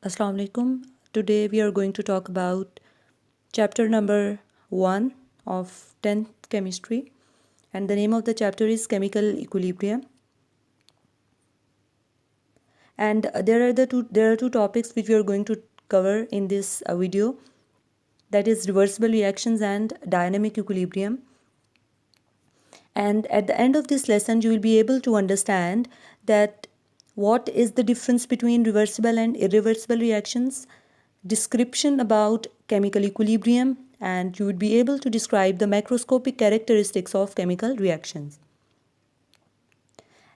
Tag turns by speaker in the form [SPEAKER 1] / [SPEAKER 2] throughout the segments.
[SPEAKER 1] Assalamu alaikum. Today we are going to talk about chapter number 1 of 10th chemistry, and the name of the chapter is chemical equilibrium. And there are two topics which we are going to cover in this video, that is reversible reactions and dynamic equilibrium. And at the end of this lesson you will be able to understand that what is the difference between reversible and irreversible reactions, description about chemical equilibrium, and you would be able to describe the macroscopic characteristics of chemical reactions.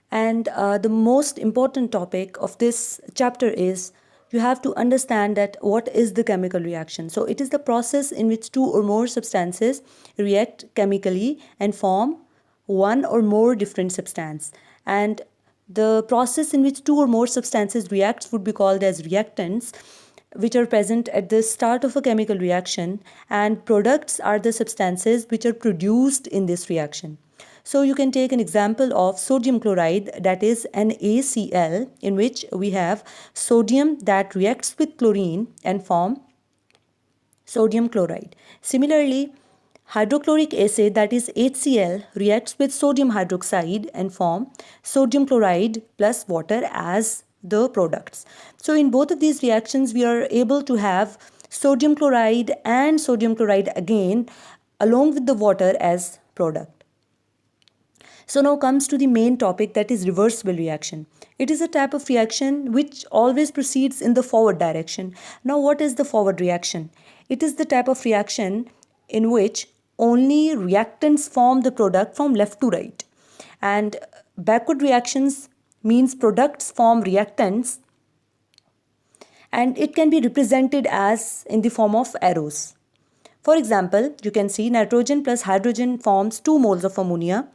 [SPEAKER 1] And the most important topic of this chapter is you have to understand that what is the chemical reaction. So it is the process in which two or more substances react chemically and form one or more different substance. And the process in which two or more substances react would be called as reactants, which are present at the start of a chemical reaction, and products are the substances which are produced in this reaction. So you can take an example of sodium chloride, that is NaCl, in which we have sodium that reacts with chlorine and form sodium chloride. Similarly, hydrochloric acid, that is HCl, reacts with sodium hydroxide and form sodium chloride plus water as the products. So in both of these reactions we are able to have sodium chloride and sodium chloride again along with the water as product. So now comes to the main topic, that is reversible reaction. It is a type of reaction which always proceeds in the forward direction. Now what is the forward reaction? It is the type of reaction in which only reactants form the product from left to right. And backward reactions means products form reactants, and it can be represented as in the form of arrows. For example, you can see nitrogen plus hydrogen forms 2 moles of ammonia,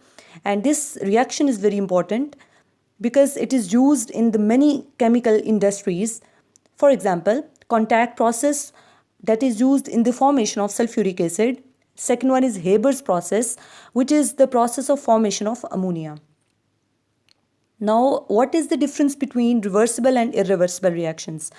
[SPEAKER 1] and this reaction is very important because it is used in the many chemical industries. For example, contact process, that is used in the formation of sulfuric acid. Second one is Haber's process, which is the process of formation of ammonia. Now, what is the difference between reversible and irreversible reactions?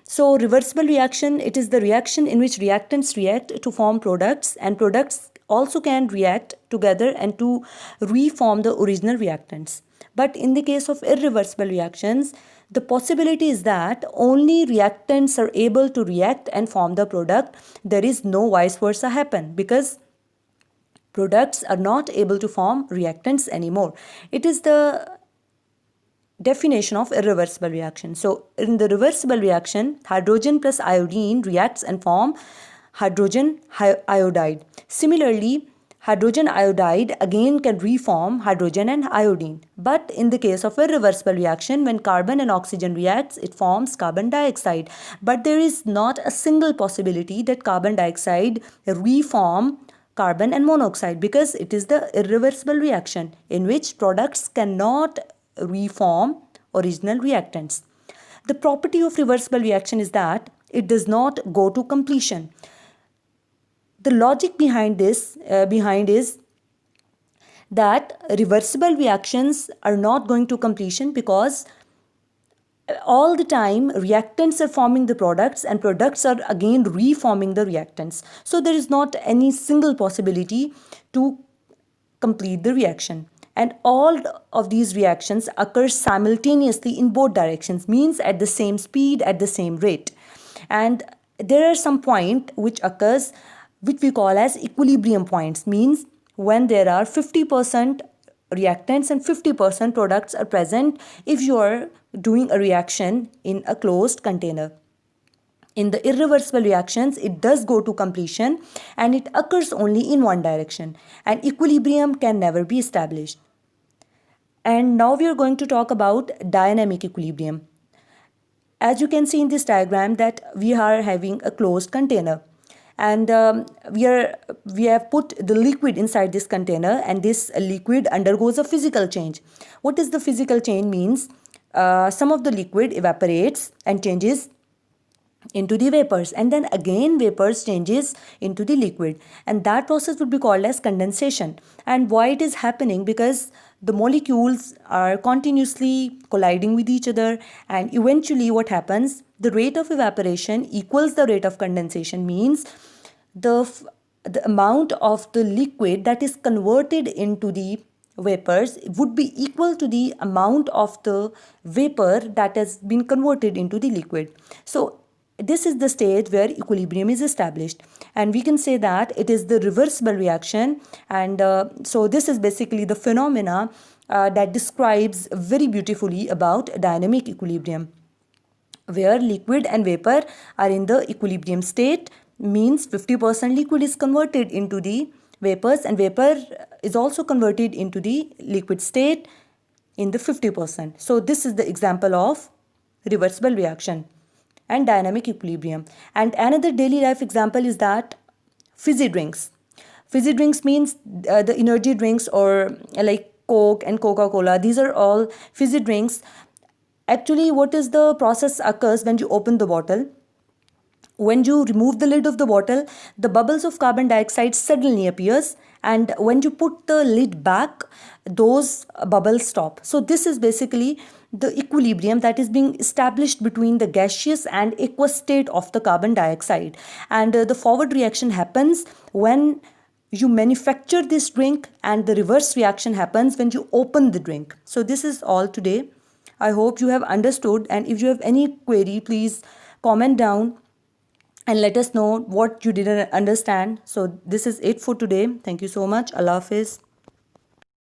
[SPEAKER 1] So, reversible reaction, it is the reaction in which reactants react to form products, and products also can react together and to reform the original reactants. But in the case of irreversible reactions, the possibility is that only reactants are able to react and form the product. There is no vice versa happen because products are not able to form reactants anymore. It is the definition of irreversible reaction. So in the reversible reaction, hydrogen plus iodine reacts and form hydrogen iodide. Similarly, hydrogen iodide again can reform hydrogen and iodine. But in the case of irreversible reaction, when carbon and oxygen reacts, it forms carbon dioxide. But there is not a single possibility that carbon dioxide reform carbon and monoxide, because it is the irreversible reaction in which products cannot reform original reactants. The property of reversible reaction is that it does not go to completion. The logic behind this is that reversible reactions are not going to completion because all the time reactants are forming the products and products are again reforming the reactants. So there is not any single possibility to complete the reaction. And all of these reactions occur simultaneously in both directions, means at the same speed, at the same rate. And there are some point which occurs, which we call as equilibrium points, means when there are 50% reactants and 50% products are present if you are doing a reaction in a closed container. In the irreversible reactions, it does go to completion and it occurs only in one direction, and equilibrium can never be established. And now we are going to talk about dynamic equilibrium. As you can see in this diagram that we are having a closed container, and we have put the liquid inside this container, and this liquid undergoes a physical change. What is the physical change means? Some of the liquid evaporates and changes into the vapors, and then again vapors changes into the liquid, and that process would be called as condensation. And why it is happening? Because the molecules are continuously colliding with each other, and eventually what happens, the rate of evaporation equals the rate of condensation, means the amount of the liquid that is converted into the vapors would be equal to the amount of the vapor that has been converted into the liquid. So this is the stage where equilibrium is established, and we can say that it is the reversible reaction. And so this is basically the phenomena that describes very beautifully about dynamic equilibrium, where liquid and vapor are in the equilibrium state, means 50% liquid is converted into the vapors, and vapor is also converted into the liquid state in the 50%. So this is the example of reversible reaction and dynamic equilibrium. And another daily life example is that fizzy drinks. Fizzy drinks means the energy drinks, or like Coke and Coca-Cola. These are all fizzy drinks. Actually, what is the process occurs when you open the bottle? When you remove the lid of the bottle, the bubbles of carbon dioxide suddenly appears, and when you put the lid back, those bubbles stop. So this is basically the equilibrium that is being established between the gaseous and aqueous state of the carbon dioxide. And the forward reaction happens when you manufacture this drink, and the reverse reaction happens when you open the drink. So this is all today. I hope you have understood, and if you have any query, please comment down and let us know what you didn't understand. So this is it for today. Thank you so much. Allah Hafiz.